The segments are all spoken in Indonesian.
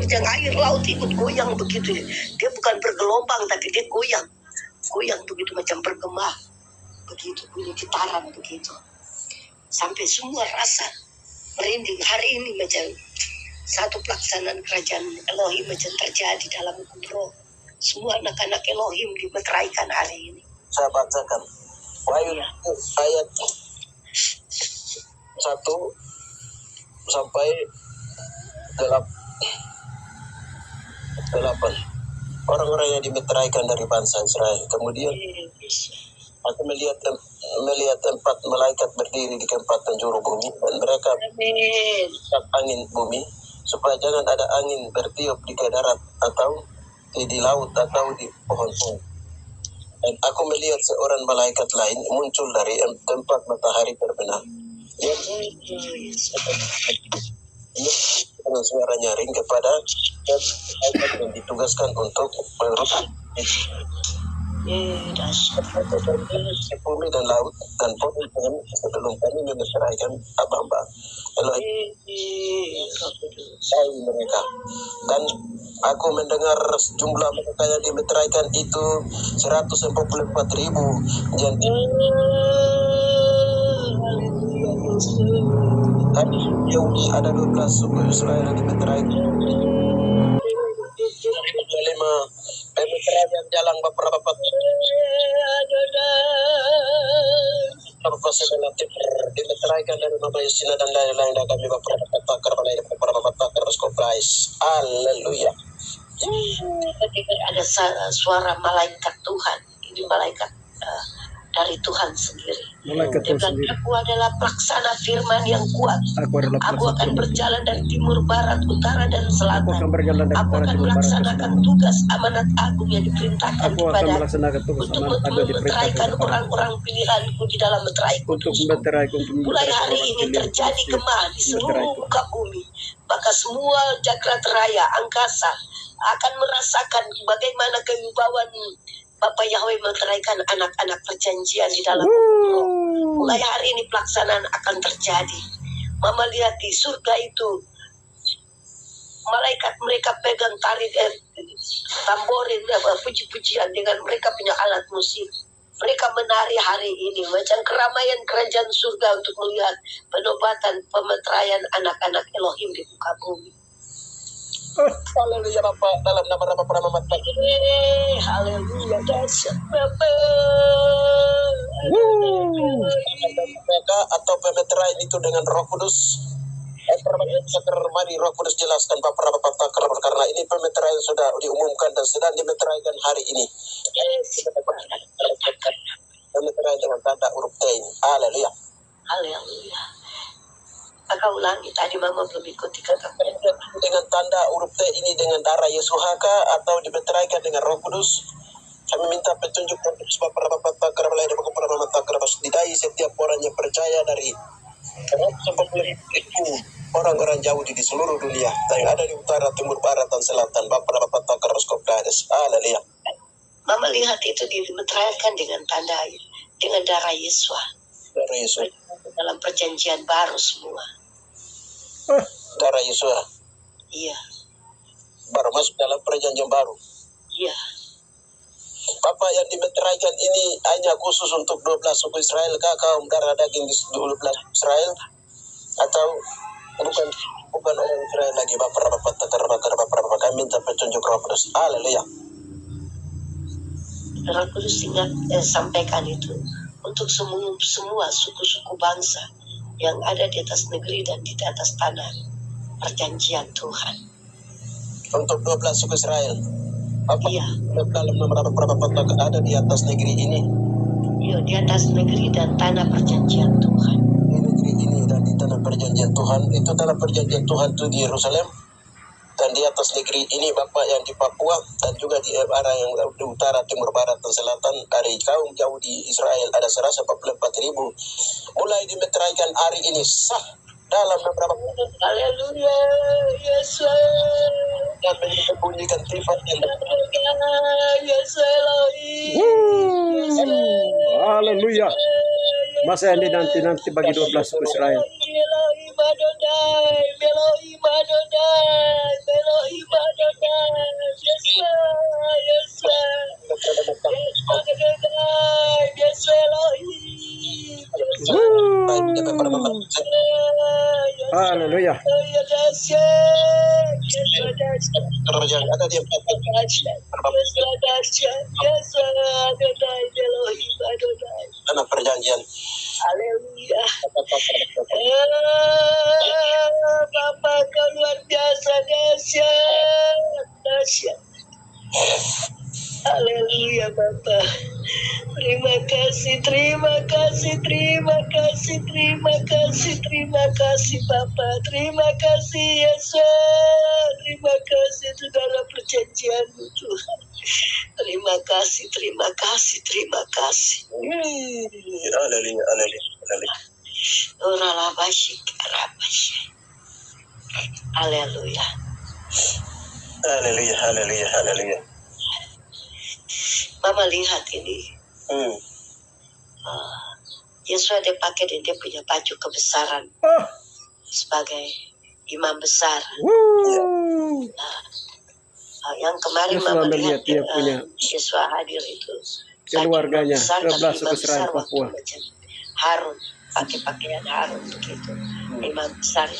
menerjang air laut ikut goyang begitu. Dia bukan bergelombang tapi dia goyang begitu macam bergema begitu, bunyi getaran begitu. Sampai semua rasa merinding. Hari ini macam satu pelaksanaan kerajaan Elohim macam terjadi dalam umroh. Semua anak-anak Elohim dimeteraikan hari ini. Saya bacakan Wahyu ayat 1 sampai 8. Orang-orang yang dimeteraikan dari bangsa Israel. Kemudian aku melihat 4 malaikat berdiri di keempat penjuru bumi, dan mereka angin bumi supaya jangan ada angin bertiup di darat atau di laut atau di pohon-pohon. Dan aku melihat seorang malaikat lain muncul dari tempat matahari terbenam. Dia dengan suara nyaring kepada yang ditugaskan untuk merusak bumi dan laut dan pohon-pohon sebelum kami menyerahkan hamba Elohim mereka. Dan aku mendengar jumlah mereka yang dimeteraikan itu 144.000. Jadi Yahudi ada 12 suku Israel yang dimeteraikan. 5 pemeteraian jalan beberapa dimeteraikan dari Bapak Yusina dan lain-lain, dan kami beberapa pakar Skoprais. Haleluya. Ketika ada suara malaikat Tuhan, ini malaikat dari Tuhan sendiri. Malaikat Dia bilang, aku adalah pelaksana firman yang kuat. Aku akan berjalan dari timur, barat, utara, dan selatan. Aku akan melaksanakan tugas amanat agung yang diperintahkan kepada untuk meteraikan orang-orang pilihanku di dalam meteraiku. Mulai hari ini terjadi gema di seluruh muka bumi. Maka semua jagat raya, angkasa akan merasakan bagaimana kewibawaan Bapak Yahweh meteraikan anak-anak perjanjian di dalam umroh. Mulai hari ini pelaksanaan akan terjadi. Mama lihat di surga itu, malaikat mereka pegang tamborin, puji-pujian dengan mereka punya alat musik. Mereka menari hari ini macam keramaian kerajaan surga untuk melihat penobatan pemeteraian anak-anak Elohim di muka bumi. Haleluya Bapak, dalam nama-nama para memetai. Haleluya dahsyat Bapak. Mereka atau pemeteraian itu dengan Roh Kudus. Mari Roh Kudus jelaskan Bapak karena ini pemeteraian sudah diumumkan dan sedang dimeteraikan hari ini. Pemeteraian dengan tanda huruf T ini. Haleluya. Haleluya. Agak ulangi tadi Mama belum ikuti kata dengan tanda huruf T ini dengan darah Yesus Haka atau dimeteraikan dengan Roh Kudus. Kami minta petunjuk dari Bapak didai setiap orang yang percaya dari 140.000 orang-orang Yahudi di seluruh dunia yang ada di utara, timur, barat, dan selatan. Bapak Skoprais. Haleluya. Mama lihat itu dimeteraikan dengan tanda dengan darah Yesus. Darah Yesus dalam perjanjian baru semua. Darah Yesus. Iya. Baru masuk dalam perjanjian baru. Iya. Bapak yang dimeteraikan ini hanya khusus untuk 12 suku Israel kah, kaum darah daging di 12 Israel, atau bukan orang Israel lagi? Bapak kami minta petunjuk Roh Kudus. Haleluya. Roh Kudus sampaikan itu untuk semua suku-suku bangsa yang ada di atas negeri dan di atas tanah perjanjian Tuhan. Untuk 12 suku Israel. Apa? Iya. Dalam beberapa ada di atas negeri ini. Iya, di atas negeri dan tanah perjanjian Tuhan. Di negeri ini dan di tanah perjanjian Tuhan. Itu tanah perjanjian Tuhan itu di Yerusalem. Dan di atas negeri ini Bapak yang di Papua dan juga di arah yang di utara, timur, barat, dan selatan dari kaum Yahudi Israel ada 144.000 mulai dimeteraikan hari ini sah dalam beberapa. Haleluya, Yesus. Dan menyembunyikan sifat yang Yesus Elohim. Haleluya. Masa ini nanti bagi 12 suku Israel. Elohim Adonai, Elohim Adonai, Elohim Adonai, Yesua Adonai, Yesua Elohim, Haleluya. Yang ada di tanah perjanjian. Haleluya. Bapa kau luar biasa, dahsyat. Haleluya Bapa. Terima kasih Bapa. Terima kasih Yesus. Terima kasih itu dalam perjanjian-Mu Tuhan. Terima kasih. Haleluya. Haleluya. Haleluya. Mama lihat ini. Yesus dia pakai dia punya baju kebesaran sebagai imam besar. Yang kemarin Yesus Mama melihat dia punya Yesus hadir itu keluarganya 12 suku imam Israel besar Papua. macam Harun, pakai pakaian Harun begitu. Imam besar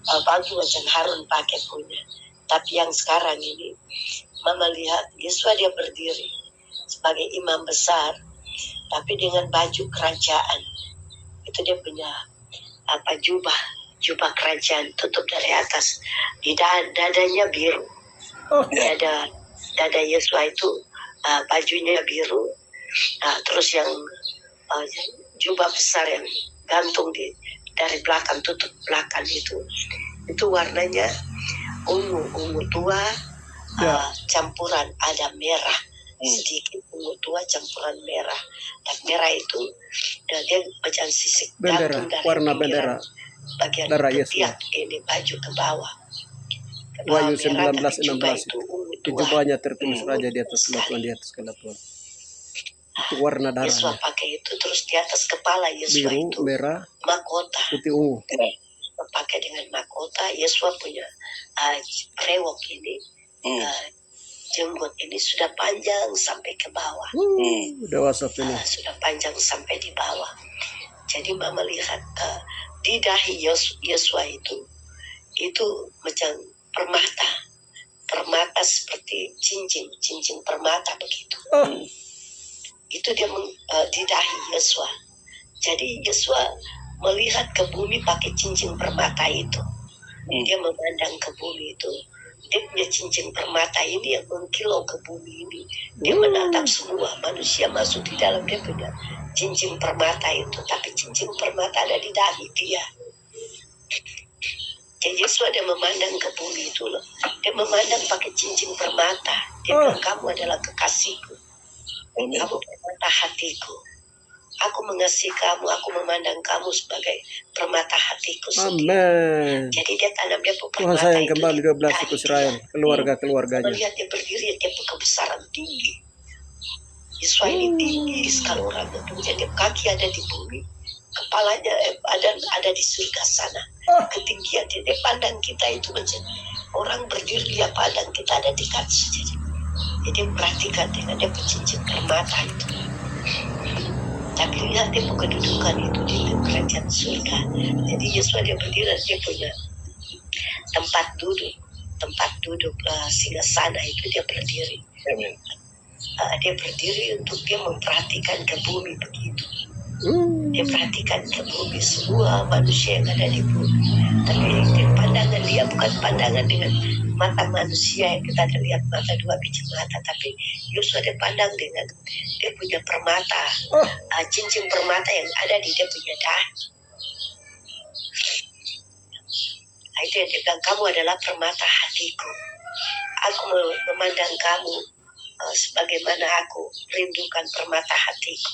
baju macam Harun pakai punya. Tapi yang sekarang ini Mama lihat Yesus dia berdiri sebagai imam besar, tapi dengan baju kerajaan. Itu dia punya jubah kerajaan, tutup dari atas. Di dadanya biru. Dada Yesus itu bajunya biru. Terus yang jubah besar yang gantung dari belakang, tutup belakang itu warnanya ungu tua, campuran ada merah. Sedikit ungu tua campuran merah, dan merah itu dia macam sisik bendera, warna bendera bagian ketiak ini baju ke bawah. Wahyu 19:16 itu jubahnya tertulis raja di atas kelatuan, di atas kelatuan. Itu warna darahnya. Yesus pakai itu, terus di atas kepala Yesus biru, itu merah, mahkota, putih, ungu. Pakai dengan mahkota. Yesus punya brewok ini. Jenggot ini sudah panjang sampai ke bawah. Dewasa ini. Sudah panjang sampai di bawah. Jadi Mama lihat di dahi Yesus itu macam permata seperti cincin permata begitu. Itu dia di dahi Yesus. Jadi Yesus melihat ke bumi pakai cincin permata itu. Dia memandang ke bumi itu. Dia punya cincin permata ini yang mengkilau ke bumi ini. Dia menatap semua manusia masuk di dalam dia punya cincin permata itu. Tapi cincin permata ada di dahi dia. Jadi Yesus ada memandang ke bumi itu loh. Dia memandang pakai cincin permata. Dia bilang, kamu adalah kekasihku. Kamu permata hatiku. Aku mengasihi kamu, aku memandang kamu sebagai permata hatiku sendiri. Amin. Jadi dia tanam dia permata Tuhan sayang itu kembali 12 suku Israel, keluarga-keluarganya. Melihat dia berdiri, dia kebesaran tinggi. Yesus ini tinggi sekali orangnya. Jadi kaki ada di bumi, kepalanya ada di surga sana. Ketinggian dia pandang kita itu macam orang berdiri, dia pandang kita ada di kaki. Jadi perhatikan dengan dia cincin permata itu. Tapi lihat dia kedudukan itu di kerajaan surga. Jadi Yesus dia berdiri, dia punya tempat duduk singgasana itu dia berdiri. Dia berdiri untuk dia memperhatikan ke bumi begitu. Dia perhatikan ke bumi, semua manusia yang ada di bumi. Tapi pandangan dia bukan pandangan dengan mata manusia yang kita ada lihat mata dua biji mata, tapi Yesus ada pandang dengan dia punya permata, cincin permata yang ada di dia punya dahi. Itu yang dia bilang, kamu adalah permata hatiku. Aku memandang kamu sebagaimana aku rindukan permata hatiku.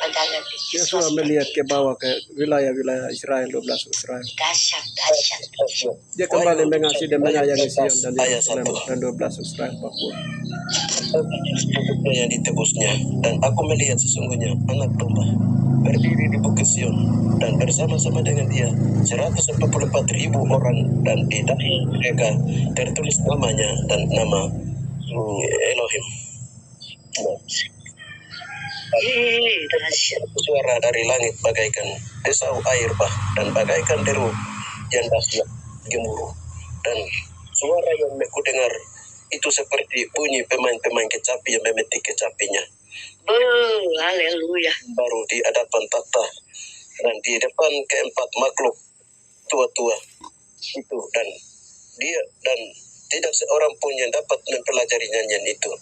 Pandangan Yesus melihat ke bawah ke wilayah-wilayah Israel, 12 Israel. Dahsyat. Dia kembali mengasihi dan menyayangi Sion dan Yerusalem dan 12 Israel Papua. yang ditebusnya. Dan aku melihat sesungguhnya anak domba berdiri di Bukit Sion, dan bersama-sama dengan dia 144.000 orang, dan di dahi mereka tertulis namanya dan nama Elohim. Suara dari langit bagaikan desau air bah, dan bagaikan deru yang dahsyat gemuruh, dan suara yang aku dengar itu seperti bunyi pemain-pemain kecapi yang memetik kecapinya. Haleluya. Baru di hadapan tahta dan di depan keempat makhluk tua-tua itu, dan tidak seorang pun yang dapat mempelajari nyanyian itu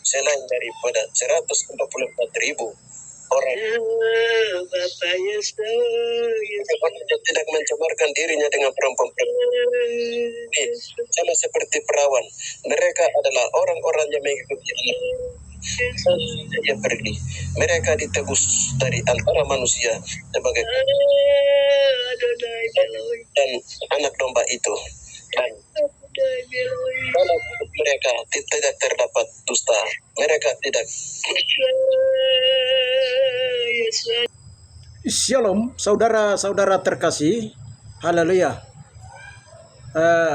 selain daripada 144.000 orang. Bapak Yesus. Orang yang tidak mencemarkan dirinya dengan perempuan-perempuan ini sama seperti perawan. Mereka adalah orang-orang yang mengikuti dia pergi. Mereka ditebus dari antara manusia sebagai dan anak domba itu. Dan dalam hidup mereka tidak terdapat dusta. Mereka tidak. Shalom, saudara-saudara terkasih. Haleluya.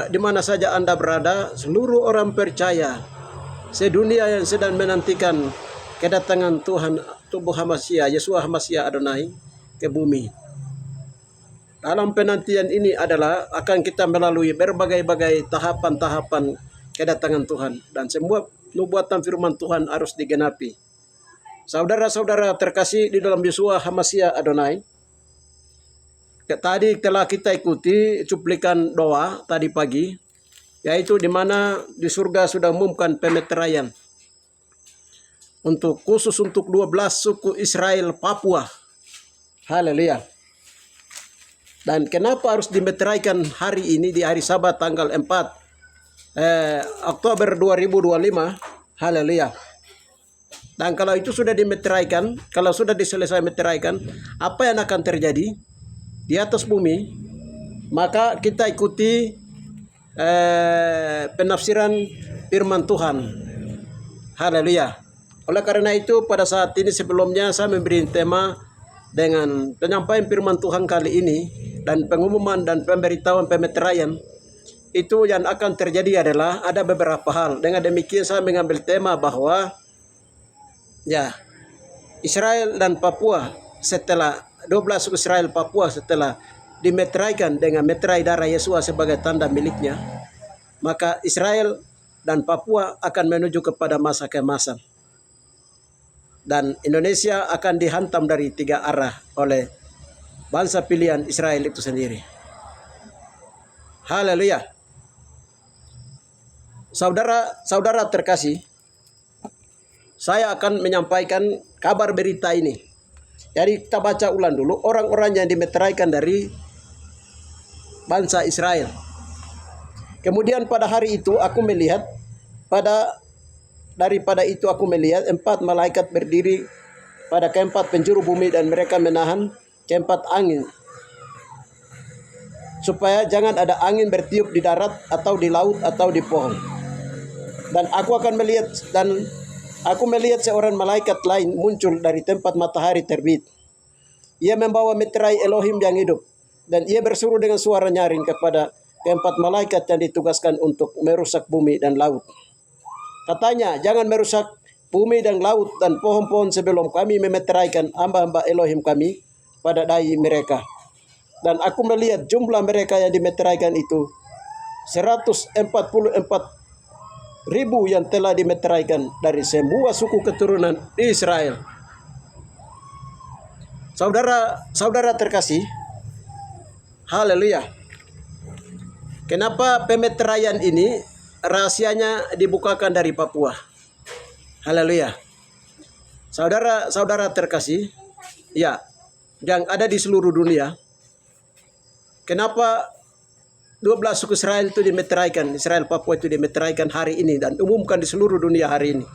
Di mana saja Anda berada, seluruh orang percaya sedunia yang sedang menantikan kedatangan Tuhan, tubuh Hamasia, Yeshua Hamasia Adonai ke bumi. Dalam penantian ini adalah akan kita melalui berbagai-bagai tahapan-tahapan kedatangan Tuhan, dan semua nubuatan firman Tuhan harus digenapi. Saudara-saudara terkasih di dalam Yeshua Hamasia Adonai, tadi telah kita ikuti cuplikan doa tadi pagi, yaitu di mana di surga sudah umumkan pemeteraian khusus untuk 12 suku Israel Papua. Haleluya. Dan kenapa harus dimeteraikan hari ini di hari Sabat tanggal 4 Oktober 2025? Haleluya. Dan kalau itu sudah dimeteraikan, kalau sudah diselesai meteraikan, apa yang akan terjadi di atas bumi? Maka kita ikuti penafsiran firman Tuhan. Haleluya. Oleh karena itu pada saat ini sebelumnya saya memberi tema dengan penyampaian firman Tuhan kali ini dan pengumuman dan pemberitahuan pemeteraian. Itu yang akan terjadi adalah ada beberapa hal. Dengan demikian saya mengambil tema bahwa Israel dan Papua setelah 12 suku Israel Papua setelah dimeteraikan dengan meterai darah Yesua sebagai tanda miliknya, maka Israel dan Papua akan menuju kepada masa keemasan. Dan Indonesia akan dihantam dari 3 arah oleh bangsa pilihan Israel itu sendiri. Haleluya. Saudara-saudara terkasih, saya akan menyampaikan kabar berita ini. Jadi kita baca ulang dulu orang-orang yang dimeteraikan dari bangsa Israel. Kemudian pada hari itu aku melihat daripada itu aku melihat 4 malaikat berdiri pada keempat penjuru bumi, dan mereka menahan keempat angin supaya jangan ada angin bertiup di darat atau di laut atau di pohon. Dan aku melihat seorang malaikat lain muncul dari tempat matahari terbit. Ia membawa meterai Elohim yang hidup, dan ia berseru dengan suara nyaring kepada keempat malaikat yang ditugaskan untuk merusak bumi dan laut. Katanya, jangan merusak bumi dan laut dan pohon-pohon sebelum kami memeteraikan hamba-hamba Elohim kami pada dahi mereka. Dan aku melihat jumlah mereka yang dimeteraikan itu 144.000 yang telah dimeteraikan dari semua suku keturunan Israel. Saudara terkasih, haleluya. Kenapa pemeteraian ini rahasianya dibukakan dari Papua? Haleluya. Saudara terkasih, yang ada di seluruh dunia, kenapa 12 suku Israel itu dimeteraikan, Israel Papua itu dimeteraikan hari ini dan umumkan di seluruh dunia hari ini.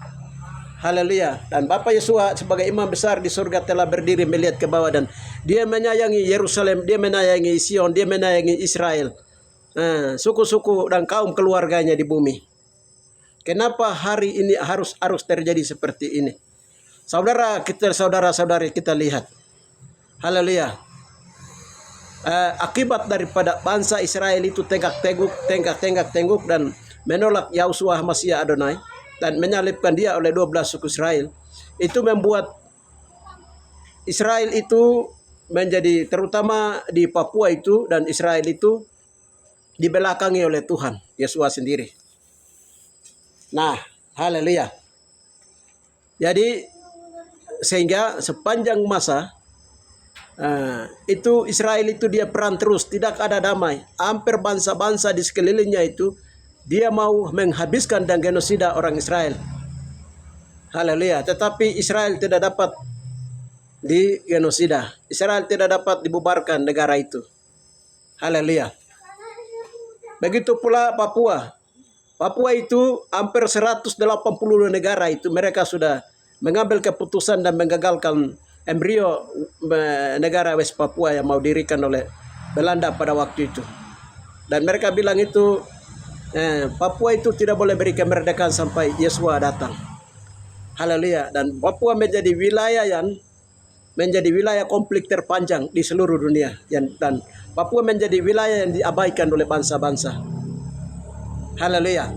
Haleluya. Dan Bapak Yesua sebagai imam besar di surga telah berdiri melihat ke bawah, dan dia menyayangi Yerusalem, dia menyayangi Sion, dia menyayangi Israel, suku-suku dan kaum keluarganya di bumi. Kenapa hari ini harus terjadi seperti ini? Saudara-saudari kita lihat. Haleluya. Akibat daripada bangsa Israel itu tenggak-tengguk dan menolak Yahusua Hamasya Adonai dan menyalibkan dia oleh 12 suku Israel, itu membuat Israel itu menjadi, terutama di Papua itu, dan Israel itu dibelakangi oleh Tuhan Yesus sendiri. Nah, haleluya. Jadi sehingga sepanjang masa itu Israel itu dia perang terus, tidak ada damai. Hampir bangsa-bangsa di sekelilingnya itu dia mau menghabiskan dan genosida orang Israel. Haleluya. Tetapi Israel tidak dapat di genosida. Israel tidak dapat dibubarkan negara itu. Haleluya. Begitu pula Papua. Papua itu hampir 180 negara itu mereka sudah mengambil keputusan dan menggagalkan embrio negara West Papua yang mau dirikan oleh Belanda pada waktu itu. Dan mereka bilang itu Papua itu tidak boleh beri kemerdekaan sampai Yesua datang. Haleluya. Dan Papua menjadi wilayah konflik terpanjang di seluruh dunia, dan Papua menjadi wilayah yang diabaikan oleh bangsa-bangsa. Haleluya.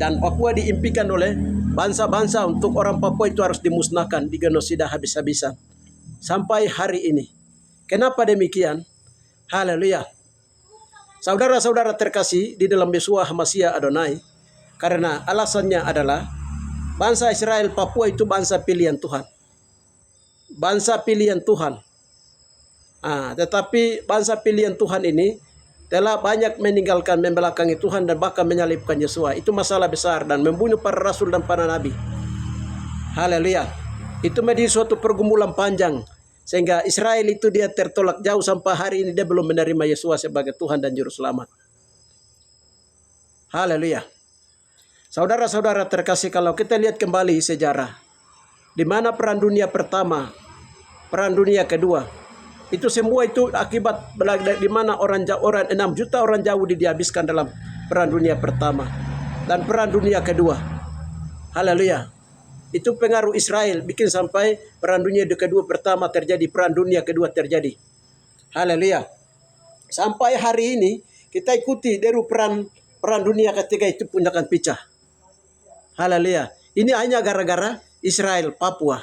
Dan Papua diimpikan oleh bangsa-bangsa untuk orang Papua itu harus dimusnahkan, digenosida habis-habisan sampai hari ini. Kenapa demikian? Haleluya. Saudara-saudara terkasih di dalam Yeshua Hamasya Adonai, karena alasannya adalah bangsa Israel Papua itu bangsa pilihan Tuhan. Bangsa pilihan Tuhan. Tetapi bangsa pilihan Tuhan ini telah banyak meninggalkan, membelakangi Tuhan dan bahkan menyalibkan Yesua. Itu masalah besar dan membunuh para rasul dan para nabi. Haleluya. Itu menjadi suatu pergumulan panjang sehingga Israel itu dia tertolak jauh sampai hari ini dia belum menerima Yesua sebagai Tuhan dan juru selamat. Haleluya. Saudara-saudara terkasih, kalau kita lihat kembali sejarah di mana perang dunia pertama, perang dunia kedua, itu semua itu akibat di mana 6 juta orang Yahudi dihabiskan dalam perang dunia pertama dan perang dunia kedua. Haleluya. Itu pengaruh Israel bikin sampai perang dunia kedua pertama terjadi, perang dunia kedua terjadi. Haleluya. Sampai hari ini kita ikuti dari perang dunia ketiga itu pun akan pecah. Haleluya. Ini hanya gara-gara Israel Papua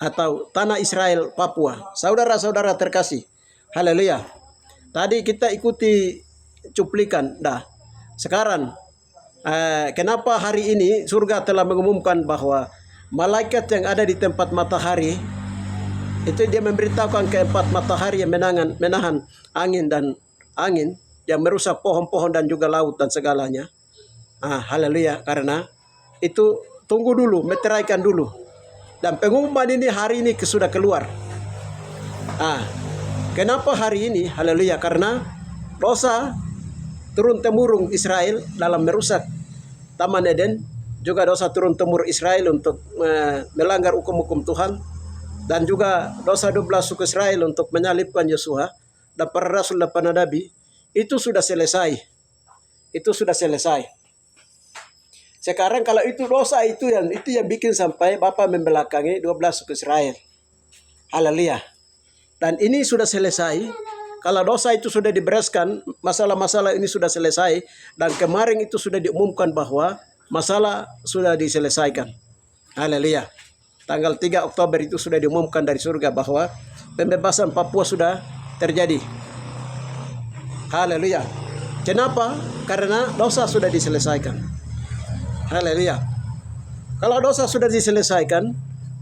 atau tanah Israel Papua. Saudara-saudara terkasih, haleluya. Tadi kita ikuti cuplikan. Sekarang kenapa hari ini surga telah mengumumkan bahwa malaikat yang ada di tempat matahari itu dia memberitahukan ke 4 matahari yang menahan angin yang merusak pohon-pohon dan juga laut dan segalanya. Haleluya. Karena itu tunggu dulu, meteraikan dulu. Dan pengumuman ini hari ini sudah keluar. Kenapa hari ini? Haleluya. Karena dosa turun-temurun Israel dalam merusak Taman Eden, juga dosa turun-temurun Israel untuk melanggar hukum-hukum Tuhan, dan juga dosa 12 suku Israel untuk menyalibkan Yeshua dan para rasul dan para nabi, itu sudah selesai. Itu sudah selesai. Sekarang kalau itu dosa itu yang bikin sampai Bapa membelakangi 12 suku Israel. Haleluya. Dan ini sudah selesai. Kalau dosa itu sudah dibereskan, masalah-masalah ini sudah selesai, dan kemarin itu sudah diumumkan bahwa masalah sudah diselesaikan. Haleluya. Tanggal 3 Oktober itu sudah diumumkan dari surga bahwa pembebasan Papua sudah terjadi. Haleluya. Kenapa? Karena dosa sudah diselesaikan. Haleluya. Kalau dosa sudah diselesaikan,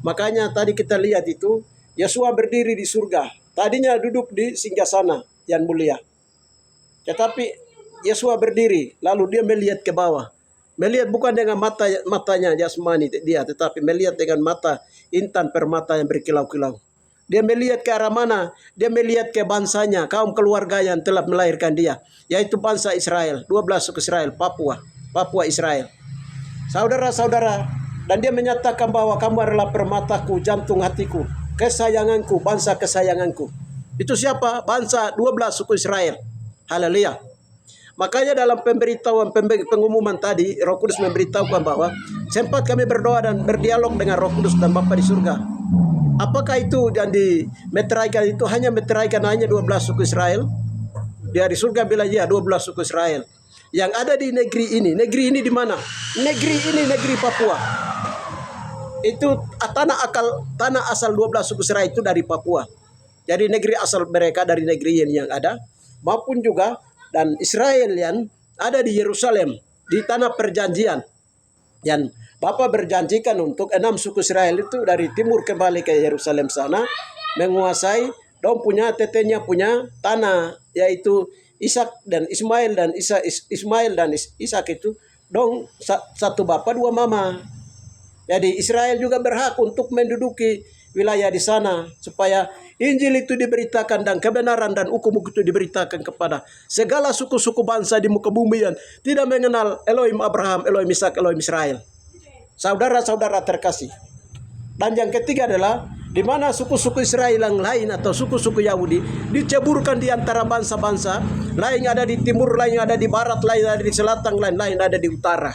makanya tadi kita lihat itu Yesua berdiri di surga. Tadinya duduk di singgasana yang mulia. Tetapi Yesua berdiri, lalu dia melihat ke bawah. Melihat bukan dengan matanya jasmani dia, tetapi melihat dengan mata intan permata yang berkilau-kilau. Dia melihat ke arah mana? Dia melihat ke bangsanya, kaum keluarga yang telah melahirkan dia, yaitu bangsa Israel, 12 suku Israel, Papua Israel. Saudara-saudara, dan dia menyatakan bahwa kamu adalah permataku, jantung hatiku, kesayanganku, bangsa kesayanganku. Itu siapa? Bangsa 12 suku Israel. Haleluya. Makanya dalam pengumuman tadi, Roh Kudus memberitahukan bahwa sempat kami berdoa dan berdialog dengan Roh Kudus dan Bapa di surga. Apakah itu yang dimeteraikan itu hanya meteraikan hanya 12 suku Israel? Dia di surga bilang ya 12 suku Israel. Yang ada di negeri ini di mana? Negeri ini negeri Papua. Itu tanah asal 12 suku Israel itu dari Papua. Jadi negeri asal mereka dari negeri ini yang ada, maupun juga dan Israel yang ada di Yerusalem, di tanah perjanjian. Yang Bapa berjanjikan untuk 6 suku Israel itu dari timur kembali ke Yerusalem sana, menguasai dong punya tetenya punya tanah, yaitu Ishak dan Ismail dan Ishak itu dong satu bapa dua mama. Jadi Israel juga berhak untuk menduduki wilayah di sana supaya Injil itu diberitakan dan kebenaran dan hukum itu diberitakan kepada segala suku-suku bangsa di muka bumi yang tidak mengenal Elohim Abraham, Elohim Ishak, Elohim Israel. Saudara-saudara terkasih. Dan yang ketiga adalah di mana suku-suku Israel yang lain atau suku-suku Yahudi diceburkan di antara bangsa-bangsa, lain ada di timur, lain ada di barat, lain ada di selatan, lain ada di utara.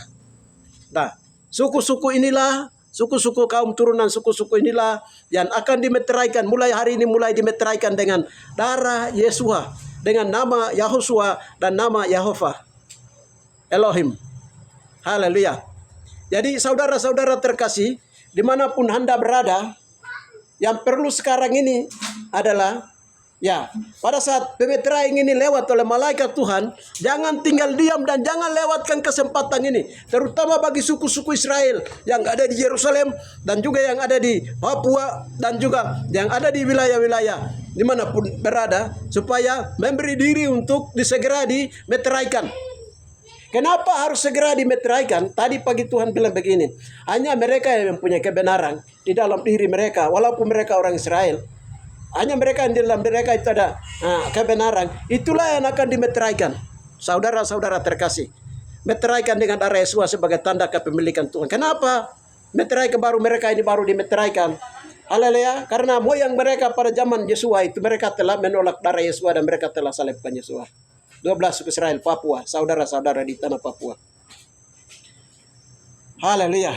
Nah, suku-suku inilah, suku-suku kaum turunan suku-suku inilah yang akan dimeteraikan mulai hari ini, mulai dimeteraikan dengan darah Yesua, dengan nama Yahosua dan nama Yahova Elohim. Haleluya. Jadi saudara-saudara terkasih, dimanapun Anda berada, yang perlu sekarang ini adalah ya, pada saat pemeteraian ini lewat oleh malaikat Tuhan, jangan tinggal diam dan jangan lewatkan kesempatan ini. Terutama bagi suku-suku Israel yang ada di Yerusalem dan juga yang ada di Papua dan juga yang ada di wilayah-wilayah dimanapun berada, supaya memberi diri untuk disegera dimeteraikan. Kenapa harus segera dimeteraikan? Tadi pagi Tuhan bilang begini, hanya mereka yang mempunyai kebenaran di dalam diri mereka, walaupun mereka orang Israel. Hanya mereka yang di dalam mereka itu ada kebenaran. Itulah yang akan dimeteraikan. Saudara-saudara terkasih, meteraikan dengan darah Yesus sebagai tanda kepemilikan Tuhan. Kenapa? Meteraikan baru mereka ini baru dimeteraikan. Haleluya. Karena moyang mereka pada zaman Yesua itu mereka telah menolak darah Yesua dan mereka telah salibkan Yesua. 12 suku Israel Papua, saudara-saudara di tanah Papua. Haleluya.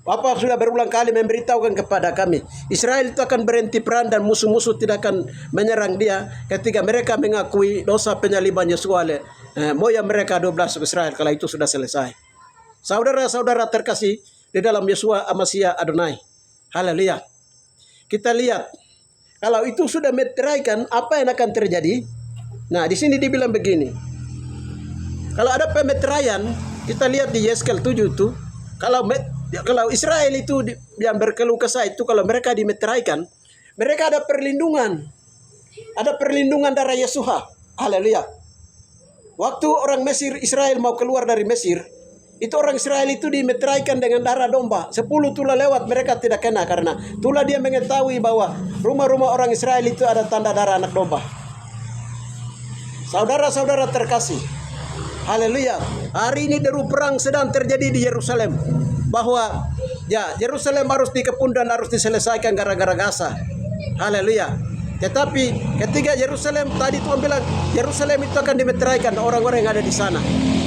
Bapak sudah berulang kali memberitahukan kepada kami, Israel itu akan berhenti perang dan musuh-musuh tidak akan menyerang dia ketika mereka mengakui dosa penyaliban Yesua oleh moyang mereka 12 suku Israel. Kalau itu sudah selesai. Saudara-saudara terkasih di dalam Yesua Amasia Adonai. Haleluya. Kita lihat, kalau itu sudah meteraikan, apa yang akan terjadi? Nah, di sini dibilang begini. Kalau ada pemeteraian, kita lihat di Yeskel 7 itu, kalau Israel itu yang berkeluh kesah itu, kalau mereka dimeteraikan, mereka ada perlindungan. Ada perlindungan darah Yesua. Haleluya. Waktu orang Mesir, Israel mau keluar dari Mesir, itu orang Israel itu dimeteraikan dengan darah domba. 10 tulah lewat, mereka tidak kena karena tulah dia mengetahui bahwa rumah-rumah orang Israel itu ada tanda darah anak domba. Saudara-saudara terkasih, haleluya. Hari ini deru perang sedang terjadi di Yerusalem. Bahwa ya Yerusalem harus dikepung dan harus diselesaikan gara-gara Gaza. Haleluya. Tetapi ketika Yerusalem, tadi Tuhan bilang Yerusalem itu akan dimeteraikan orang-orang yang ada di sana.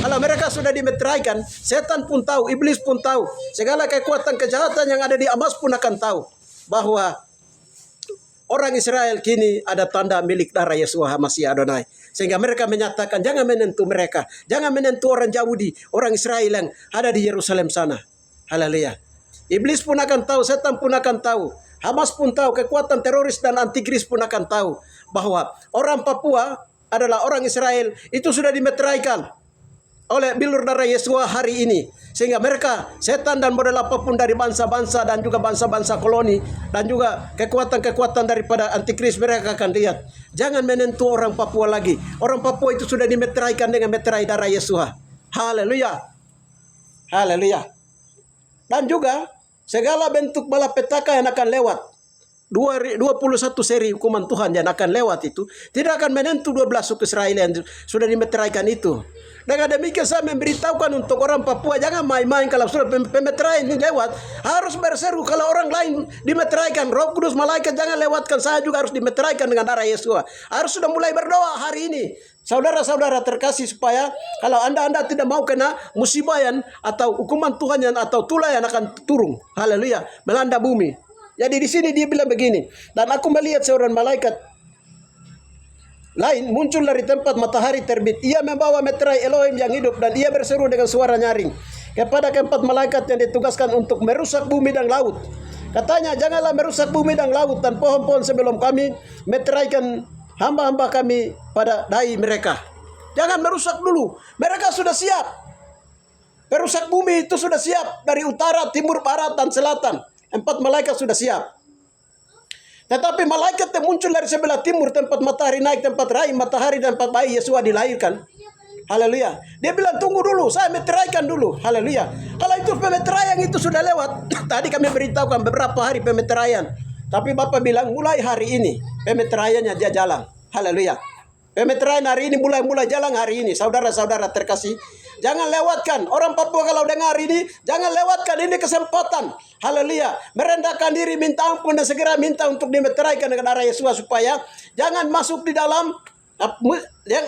Kalau mereka sudah dimeteraikan, setan pun tahu, iblis pun tahu, segala kekuatan kejahatan yang ada di Hamas pun akan tahu bahwa orang Israel kini ada tanda milik darah Yesua Hamasi Adonai. Sehingga mereka menyatakan jangan menyentuh mereka. Jangan menyentuh orang Yahudi, orang Israel yang ada di Yerusalem sana. Haleluya. Iblis pun akan tahu, setan pun akan tahu. Hamas pun tahu, kekuatan teroris dan antikris pun akan tahu. Bahwa orang Papua adalah orang Israel. Itu sudah dimeteraikan oleh bilur darah Yesua hari ini. Sehingga mereka, setan dan model apapun dari bangsa-bangsa dan juga bangsa-bangsa koloni dan juga kekuatan-kekuatan daripada antikris, mereka akan lihat. Jangan menyentuh orang Papua lagi. Orang Papua itu sudah dimeteraikan dengan meterai darah Yesua. Haleluya. Haleluya. Dan juga segala bentuk malapetaka yang akan lewat. 21 seri hukuman Tuhan yang akan lewat itu tidak akan menentu 12 suku Israel yang sudah dimeteraikan itu. Dengan demikian saya memberitahukan untuk orang Papua, jangan main-main kalau sudah pemeteraian ini lewat, harus berseru. Kalau orang lain dimeteraikan, Roh Kudus, malaikat jangan lewatkan, saya juga harus dimeteraikan dengan darah Yesus. Harus sudah mulai berdoa hari ini. Saudara-saudara terkasih, supaya kalau Anda tidak mau kena musibah yang atau hukuman Tuhan yang atau tulah yang akan turun, haleluya, melanda bumi. Jadi di sini dia bilang begini, dan aku melihat seorang malaikat lain muncul dari tempat matahari terbit. Ia membawa meterai Elohim yang hidup, dan ia berseru dengan suara nyaring kepada keempat malaikat yang ditugaskan untuk merusak bumi dan laut. Katanya, janganlah merusak bumi dan laut dan pohon-pohon sebelum kami meteraikan hamba-hamba kami pada dai mereka. Jangan merusak dulu. Mereka sudah siap. Perusak bumi itu sudah siap dari utara, timur, barat, dan selatan. 4 malaikat sudah siap. Tetapi malaikat yang muncul dari sebelah timur, tempat matahari naik, tempat rahim matahari dan tempat bayi Yesua dilahirkan. Haleluya. Dia bilang, tunggu dulu, saya meteraikan dulu. Haleluya. Kalau itu pemeteraian itu sudah lewat. Tadi kami beritahukan beberapa hari pemeteraian. Tapi Bapak bilang, mulai hari ini pemeteraiannya dia jalan. Haleluya. Pemeteraian hari ini mulai jalan hari ini. Saudara-saudara terkasih, jangan lewatkan. Orang Papua kalau dengar ini, jangan lewatkan ini kesempatan. Haleluya. Merendahkan diri, minta ampun, dan segera minta untuk dimeteraikan dengan darah Yesus, supaya jangan masuk di dalam yang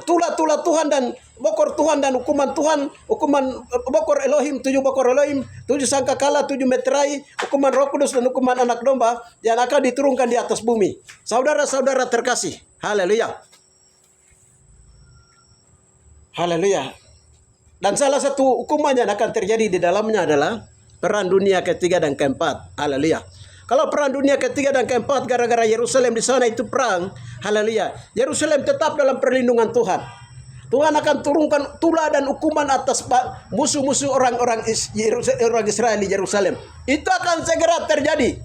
tulah-tulah Tuhan dan bokor Tuhan dan hukuman Tuhan, hukuman bokor Elohim, 7 bokor Elohim, 7 sangkakala, 7 meterai, hukuman Roh Kudus dan hukuman anak domba yang akan diturunkan di atas bumi. Saudara-saudara terkasih, haleluya. Haleluya. Dan salah satu hukuman yang akan terjadi di dalamnya adalah perang dunia ketiga dan keempat. Haleluya. Kalau perang dunia ketiga dan keempat gara-gara Yerusalem di sana itu perang, haleluya. Yerusalem tetap dalam perlindungan Tuhan. Tuhan akan turunkan tulah dan hukuman atas musuh-musuh orang Israel di Yerusalem. Itu akan segera terjadi.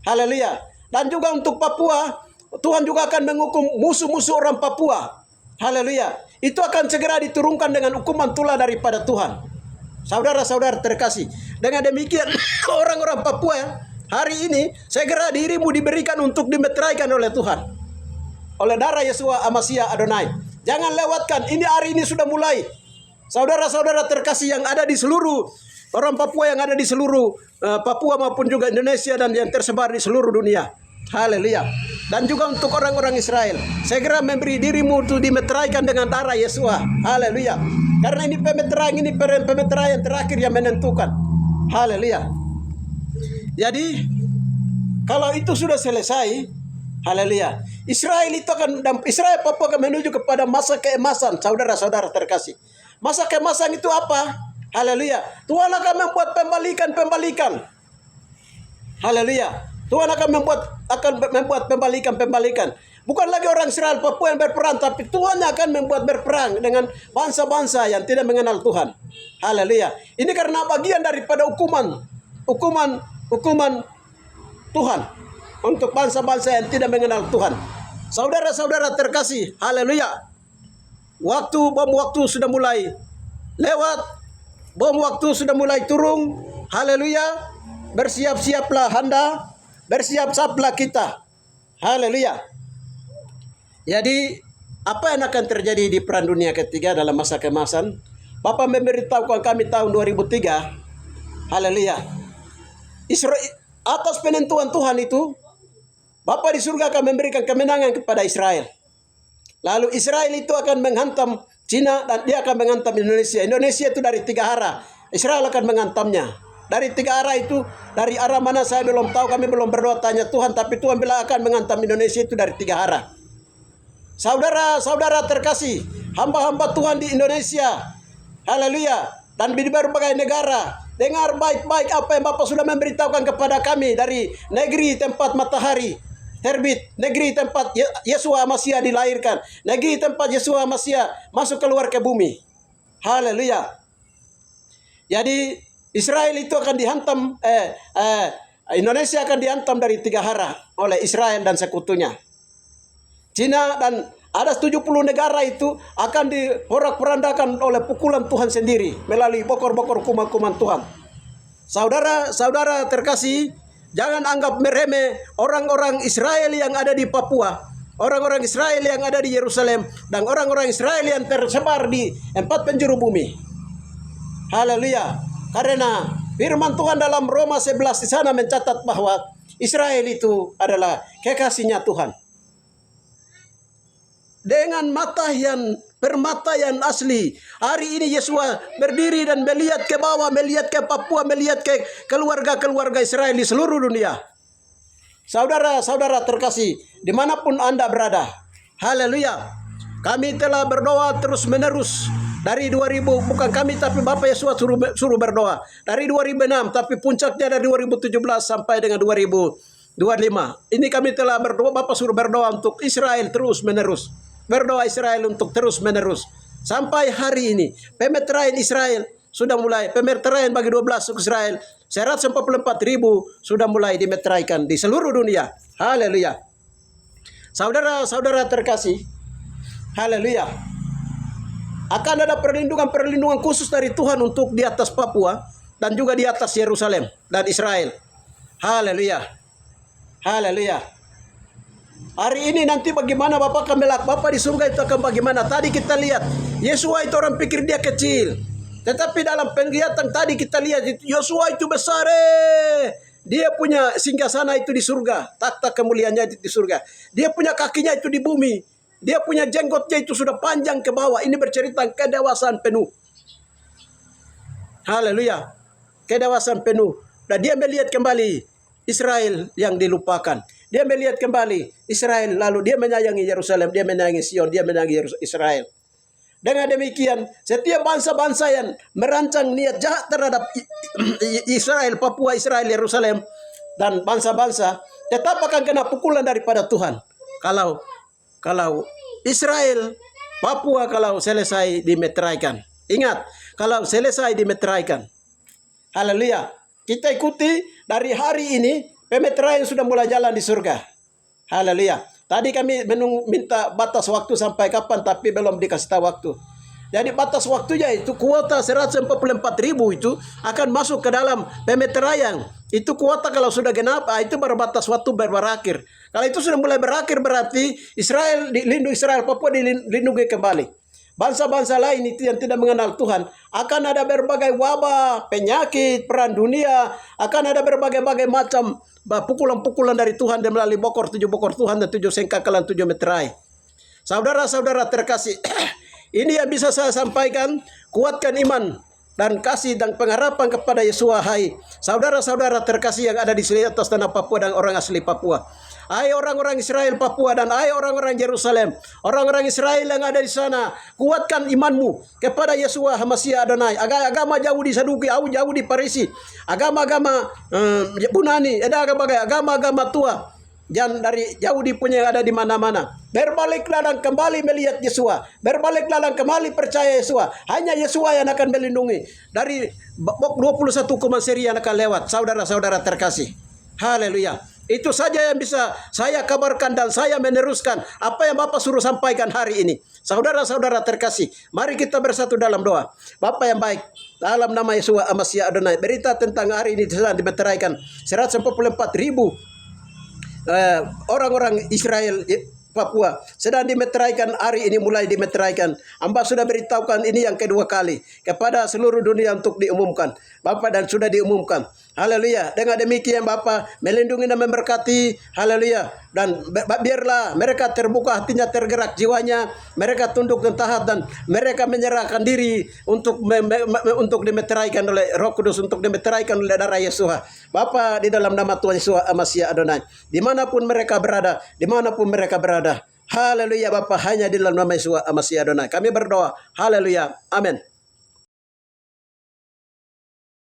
Haleluya. Dan juga untuk Papua, Tuhan juga akan menghukum musuh-musuh orang Papua. Haleluya. Itu akan segera diturunkan dengan hukuman tulah daripada Tuhan. Saudara-saudara terkasih, dengan demikian orang-orang Papua hari ini segera dirimu diberikan untuk dimeteraikan oleh Tuhan, oleh darah Yesua Amasia Adonai. Jangan lewatkan, ini hari ini sudah mulai. Saudara-saudara terkasih yang ada di seluruh orang Papua, yang ada di seluruh Papua maupun juga Indonesia dan yang tersebar di seluruh dunia. Haleluya. Dan juga untuk orang-orang Israel, segera memberi dirimu untuk dimeteraikan dengan darah Yesua. Haleluya. Karena ini pemeteraian terakhir yang menentukan. Haleluya. Jadi kalau itu sudah selesai, haleluya, Israel Papua akan menuju kepada masa keemasan. Saudara-saudara terkasih, masa keemasan itu apa? Haleluya. Tuhan akan membuat pembalikan. Haleluya. Tuhan akan membuat pembalikan. Bukan lagi orang Israel Papua yang berperang, tapi Tuhan akan membuat berperang dengan bangsa-bangsa yang tidak mengenal Tuhan. Haleluya. Ini karena bagian daripada hukuman Tuhan untuk bangsa-bangsa yang tidak mengenal Tuhan. Saudara-saudara terkasih, haleluya. Bom waktu sudah mulai lewat. Bom waktu sudah mulai turun. Haleluya. Bersiap-siaplah Anda. Bersiap-siaplah kita. Haleluya. Jadi, apa yang akan terjadi di perang dunia ketiga dalam masa keemasan? Bapak memberitahukan kami tahun 2003. Haleluya. Atas penentuan Tuhan itu, Bapak di surga akan memberikan kemenangan kepada Israel. Lalu Israel itu akan menghantam Cina dan dia akan menghantam Indonesia. Indonesia itu dari 3 arah. Israel akan menghantamnya. Dari 3 arah itu, dari arah mana saya belum tahu, kami belum berdoa tanya Tuhan, tapi Tuhan bilang akan menghantam Indonesia itu dari 3 arah. Saudara-saudara terkasih, hamba-hamba Tuhan di Indonesia, haleluya, dan di berbagai negara, dengar baik-baik apa yang Bapak sudah memberitahukan kepada kami dari negeri tempat matahari terbit, negeri tempat Yesua Masia dilahirkan, negeri tempat Yesua Masia masuk keluar ke bumi. Haleluya. Jadi Israel itu akan dihantam, Indonesia akan dihantam dari 3 arah oleh Israel dan sekutunya. Cina dan ada 70 negara itu akan diporak-porandakan oleh pukulan Tuhan sendiri melalui bokor-bokor kuman-kuman Tuhan. Saudara-saudara terkasih, Jangan anggap meremeh orang-orang Israel yang ada di Papua, orang-orang Israel yang ada di Yerusalem, dan orang-orang Israel yang tersebar di 4 penjuru bumi. Haleluya. Karena firman Tuhan dalam Roma 11 di sana mencatat bahwa Israel itu adalah kekasihnya Tuhan. Dengan mata yang permata yang asli. Hari ini Yesua berdiri dan melihat ke bawah, melihat ke Papua, melihat ke keluarga-keluarga Israel di seluruh dunia. Saudara-saudara terkasih, dimanapun Anda berada. Haleluya. Kami telah berdoa terus menerus. Dari 2000, bukan kami tapi Bapak Yesus suruh berdoa. Dari 2006, tapi puncaknya dari 2017 sampai dengan 2025. Ini kami telah berdoa, Bapak suruh berdoa untuk Israel terus menerus. Berdoa Israel untuk terus menerus. Sampai hari ini, pemeteraian Israel sudah mulai. Pemeteraian bagi 12 suku Israel, 144.000 sudah mulai dimeteraikan di seluruh dunia. Haleluya. Saudara-saudara terkasih, haleluya. Akan ada perlindungan khusus dari Tuhan untuk di atas Papua dan juga di atas Yerusalem dan Israel. Haleluya. Haleluya. Hari ini nanti bagaimana Bapak kemelak, Bapak di surga itu akan bagaimana? Tadi kita lihat, Yesua itu orang pikir dia kecil. Tetapi dalam penglihatan tadi kita lihat, Yesua itu besar. Dia punya singgasana itu di surga. Takhta kemuliaannya di surga. Dia punya kakinya itu di bumi. Dia punya jenggotnya itu sudah panjang ke bawah. Ini bercerita kedewasaan penuh. Haleluya. Kedewasaan penuh. Dan dia melihat kembali Israel yang dilupakan. Dia melihat kembali Israel. Lalu dia menyayangi Yerusalem. Dia menyayangi Sion. Dia menyayangi Israel. Dengan demikian, setiap bangsa-bangsa yang merancang niat jahat terhadap Israel, Papua, Israel, Yerusalem, dan bangsa-bangsa, tetap akan kena pukulan daripada Tuhan. Kalau Israel, Papua kalau selesai dimeteraikan. Ingat, kalau selesai dimeteraikan. Haleluya. Kita ikuti dari hari ini, pemeteraian sudah mulai jalan di surga. Haleluya. Tadi kami minta batas waktu sampai kapan, tapi belum dikasih tahu waktu. Jadi batas waktunya itu kuota 144.000 itu akan masuk ke dalam pemeteraian. Itu kuota kalau sudah genap, itu baru batas waktu berakhir. Kalau itu sudah mulai berakhir berarti Israel, dilindungi Israel, Papua dilindungi kembali. Bangsa-bangsa lain itu yang tidak mengenal Tuhan, akan ada berbagai wabah, penyakit, perang dunia, akan ada berbagai macam pukulan-pukulan dari Tuhan dan melalui tujuh bokor Tuhan dan 7 sengkakalan 7 meterai. Saudara-saudara terkasih, ini yang bisa saya sampaikan. Kuatkan iman dan kasih dan pengharapan kepada Yesua. Hai saudara-saudara terkasih yang ada di atas tanah Papua dan orang asli Papua. Hai orang-orang Israel Papua dan hai orang-orang Yerusalem, orang-orang Israel yang ada di sana, kuatkan imanmu kepada Yesua Hamasiah Adonai. Agama jauh di Saduki, jauh di Parisi, agama-agama Bunani, ada agama-agama tua, jangan dari jauh dipunya yang ada di mana-mana. Berbaliklah dan kembali melihat Yesua, berbaliklah dan kembali percaya Yesua. Hanya Yesua yang akan melindungi dari 21 kuman seri yang akan lewat. Saudara-saudara terkasih, haleluya. Itu saja yang bisa saya kabarkan dan saya meneruskan apa yang Bapak suruh sampaikan hari ini. Saudara-saudara terkasih, mari kita bersatu dalam doa. Bapak yang baik, dalam nama Yesua Hamasiah Adonai, berita tentang hari ini sedang dimeteraikan 144.000 orang-orang Israel Papua sedang dimeteraikan hari ini, mulai dimeteraikan. Hamba sudah beritahukan ini yang kedua kali kepada seluruh dunia untuk diumumkan, Bapak, dan sudah diumumkan. Haleluya. Dengan demikian Bapak melindungi dan memberkati. Haleluya. Dan biarlah mereka terbuka hatinya, tergerak jiwanya, mereka tunduk dan taat dan mereka menyerahkan diri untuk dimeteraikan oleh Roh Kudus, untuk dimeteraikan oleh darah Yesus. Bapak, di dalam nama Tuhan Yesus Hamasiah Adonai, dimanapun mereka berada, haleluya Bapak, hanya di dalam nama Yesus Hamasiah Adonai kami berdoa. Haleluya. Amin.